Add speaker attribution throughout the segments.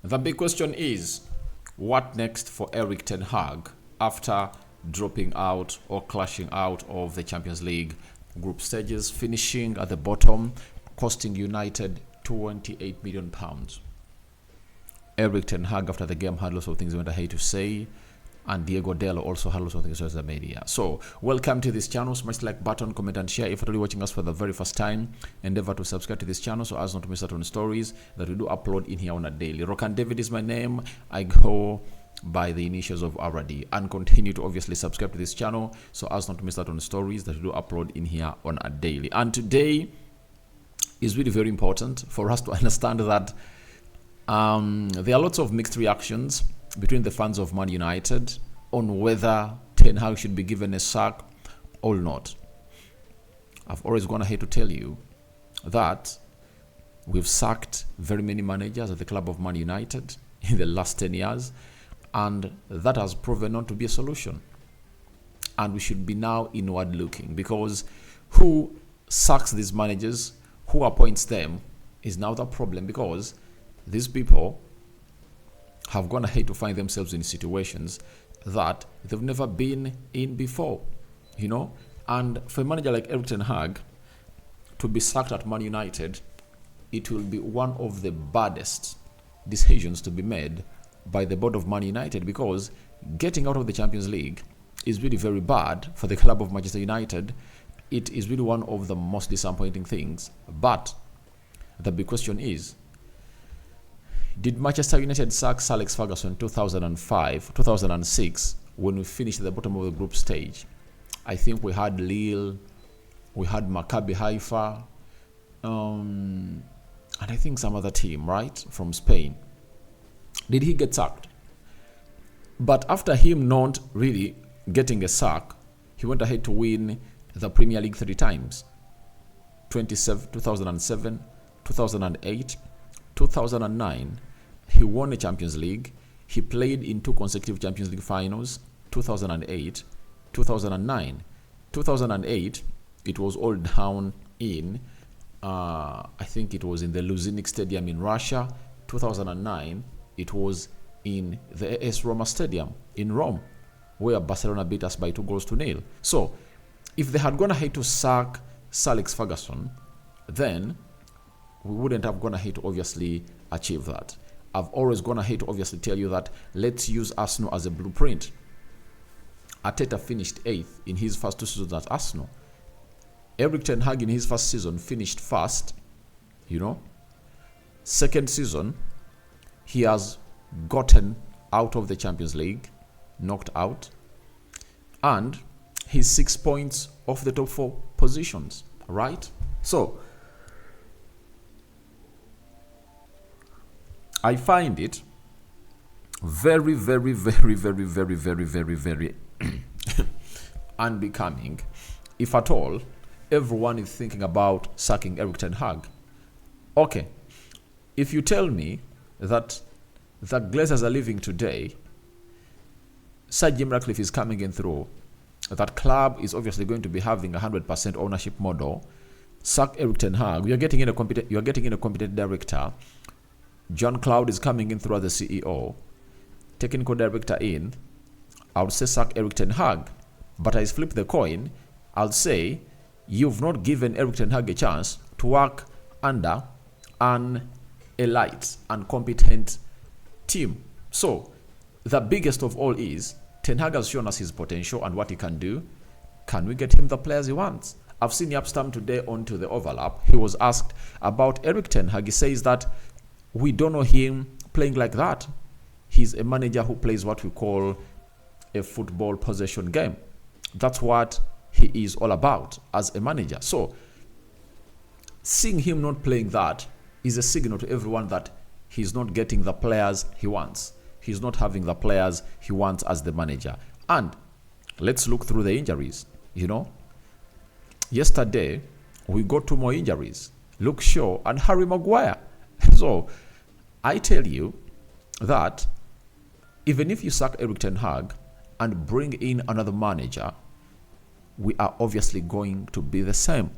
Speaker 1: The big question is, what next for Erik ten Hag after dropping out or clashing out of the Champions League group stages, finishing at the bottom, costing United £28 million. Erik ten Hag after the game had lots of things he went ahead to say, and Diego Dello also had lots of things to say to the media. So, welcome to this channel. Smash the like button, comment and share. If you're watching us for the very first time, endeavor to subscribe to this channel so as not to miss out on stories that we do upload in here on a daily. Rokan David is my name. I go by the initials of RD, and continue to obviously subscribe to this channel so as not to miss out on stories that we do upload in here on a daily. And today is really very important for us to understand that there are lots of mixed reactions between the fans of Man United on whether Ten Hag should be given a sack or not. I've always gone ahead to tell you that we've sacked very many managers at the club of Man United in the last 10 years, and that has proven not to be a solution. And we should be now inward looking, because who sacks these managers, who appoints them, is now the problem, because these people have gone ahead to find themselves in situations that they've never been in before, you know. And for a manager like Erik ten Hag to be sacked at Man United, it will be one of the baddest decisions to be made by the board of Man United, because getting out of the Champions League is really very bad for the club of Manchester United. It is really one of the most disappointing things. But the big question is, did Manchester United sack Sir Alex Ferguson in 2006 when we finished at the bottom of the group stage? I think we had Lille, we had Maccabi Haifa, and I think some other team, right, from Spain. Did he get sacked? But after him not really getting a sack, he went ahead to win the Premier League 3 times. 2007, 2008, 2009, he won the Champions League. He played in 2 consecutive Champions League finals, 2008, 2009. 2008, it was all down in, I think it was in the Luzhniki Stadium in Russia. 2009, it was in the AS Roma Stadium in Rome, where Barcelona beat us by 2-0. So, if they had gone ahead to sack Sir Alex Ferguson, then we wouldn't have gone ahead to obviously achieve that. I've always gone ahead to obviously tell you that let's use Arsenal as a blueprint. Arteta finished 8th in his first 2 seasons at Arsenal. Erik ten Hag in his first season finished first, you know. Second season, he has gotten out of the Champions League, knocked out, and he's 6 points off the top 4 positions, right? So, I find it very, very, very, very, very, very, very, very unbecoming, if at all, everyone is thinking about sacking Erik ten Hag. Okay, if you tell me that the Glazers are leaving today, Sir Jim Ratcliffe is coming in through, that club is obviously going to be having 100% ownership model, sack Erik ten Hag, you are getting in a competent director. John Cloud is coming in through as the CEO, technical director in. I would say sack Erik ten Hag, but I flip the coin. I'll say you've not given Erik ten Hag a chance to work under an elite and competent team. So the biggest of all is Ten Hag has shown us his potential and what he can do. Can we get him the players he wants? I've seen Yapstam today onto the overlap. He was asked about Erik ten Hag. He says that we don't know him playing like that. He's a manager who plays what we call a football possession game. That's what he is all about as a manager. So, seeing him not playing that is a signal to everyone that he's not getting the players he wants. He's not having the players he wants as the manager. And let's look through the injuries, you know. Yesterday, we got 2 more injuries. Luke Shaw and Harry Maguire. So, I tell you that even if you sack Erik ten Hag and bring in another manager, we are obviously going to be the same.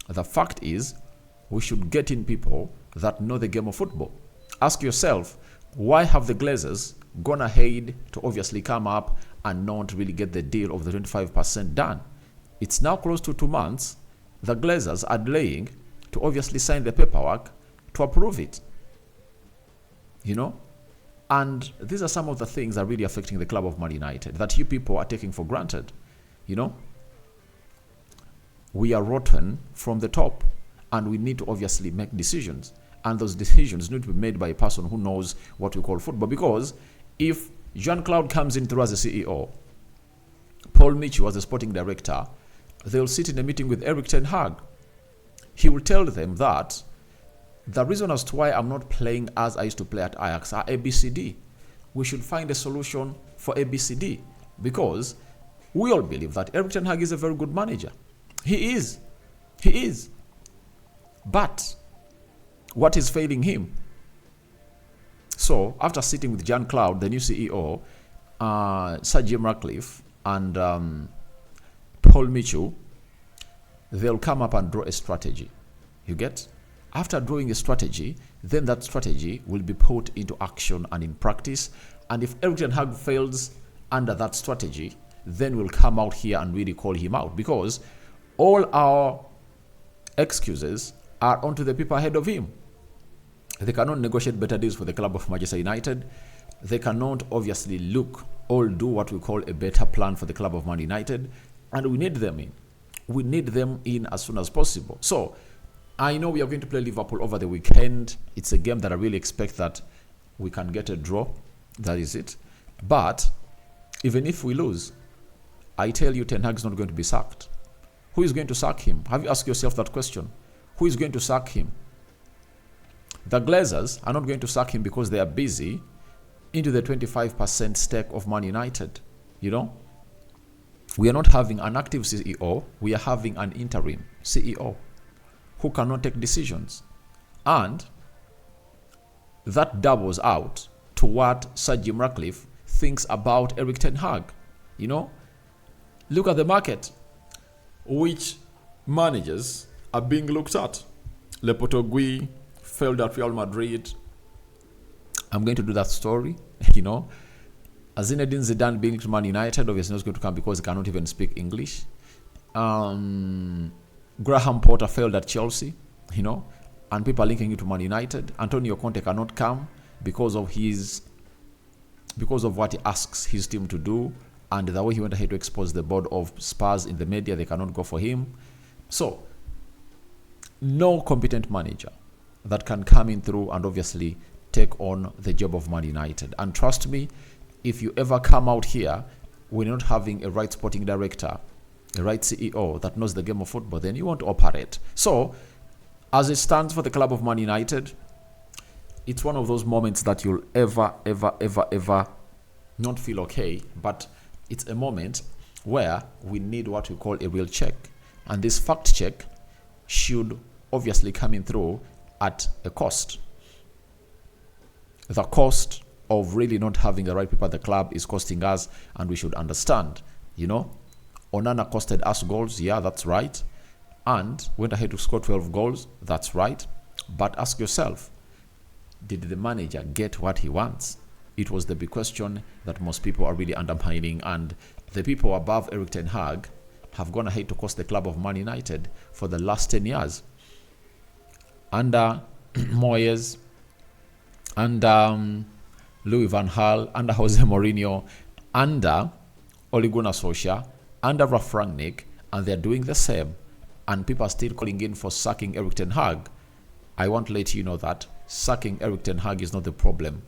Speaker 1: The fact is, we should get in people that know the game of football. Ask yourself, Why have the Glazers gone ahead to obviously come up and not really get the deal of the 25% done? It's now close to 2 months. The Glazers are delaying to obviously sign the paperwork to approve it. And these are some of the things that are really affecting the club of Man United that you people are taking for granted. We are rotten from the top, and we need to obviously make decisions. And those decisions need to be made by a person who knows what we call football. Because if Jean-Claude comes in through as a CEO, Paul Mitchell as the sporting director, they'll sit in a meeting with Erik ten Hag. He will tell them that the reason as to why I'm not playing as I used to play at Ajax are ABCD. We should find a solution for ABCD, because we all believe that Erik ten Hag is a very good manager. He is. But what is failing him? So after sitting with Jean-Claude, the new CEO, Sir Jim Ratcliffe, and Paul Mitchell, they'll come up and draw a strategy. You get? After drawing a strategy, then that strategy will be put into action and in practice. And if Erik ten Hag fails under that strategy, then we'll come out here and really call him out, because all our excuses are onto the people ahead of him. They cannot negotiate better deals for the club of Manchester United. They cannot obviously do what we call a better plan for the club of Man United. And we need them in. We need them in as soon as possible. So I know we are going to play Liverpool over the weekend. It's a game that I really expect that we can get a draw. That is it. But even if we lose, I tell you, Ten Hag is not going to be sacked. Who is going to sack him? Have you asked yourself that question? Who is going to sack him? The Glazers are not going to sack him because they are busy into the 25% stake of Man United. We are not having an active CEO. We are having an interim CEO who cannot take decisions. And that doubles out to what Sir Jim Ratcliffe thinks about Erik ten Hag. Look at the market. Which managers are being looked at? Lopetegui failed at Real Madrid. I'm going to do that story. Zinedine Zidane being to Man United, obviously not going to come because he cannot even speak English. Graham Potter failed at Chelsea, and people are linking it to Man United. Antonio Conte cannot come because of what he asks his team to do, and the way he went ahead to expose the board of Spurs in the media. They cannot go for him. So no competent manager that can come in through and obviously take on the job of Man United. And trust me, if you ever come out here, we're not having a right sporting director, a right CEO that knows the game of football, then you won't operate. So, as it stands for the club of Man United, it's one of those moments that you'll ever not feel okay, but it's a moment where we need what we call a real check. And this fact check should obviously come in through at a cost. The cost of really not having the right people at the club is costing us, and we should understand. Onana costed us goals, yeah, that's right, and went ahead to score 12 goals, that's right. But ask yourself, did the manager get what he wants? It was the big question that most people are really undermining, and the people above Erik ten Hag have gone ahead to cost the club of Man United for the last 10 years. Under Moyes, under Louis van Gaal, under Jose Mourinho, under Ole Gunnar Solskjaer, under Ralf Rangnick, and they're doing the same. And people are still calling in for sacking Erik ten Hag. I want to let you know that sacking Erik ten Hag is not the problem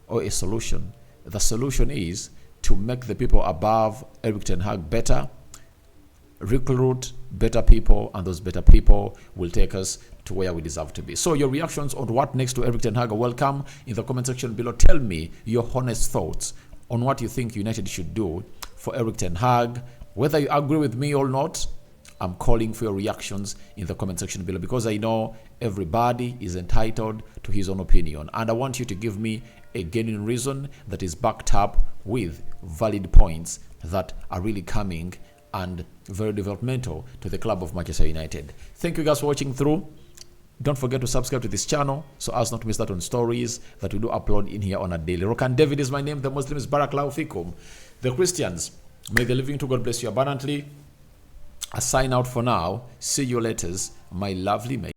Speaker 1: or a solution. The solution is to make the people above Erik ten Hag better, recruit better people, and those better people will take us to where we deserve to be. So your reactions on what next to Erik ten Hag are welcome in the comment section below. Tell me your honest thoughts on what you think United should do for Erik ten Hag. Whether you agree with me or not, I'm calling for your reactions in the comment section below, because I know everybody is entitled to his own opinion, and I want you to give me a genuine reason that is backed up with valid points that are really coming and very developmental to the club of Manchester United. Thank you guys for watching through. Don't forget to subscribe to this channel so as not to miss out on stories that we do upload in here on a daily. Rokan David is my name. The Muslims, Barakallahu Fikum. The Christians, may the living to God bless you abundantly. I sign out for now. See you later, my lovely mate.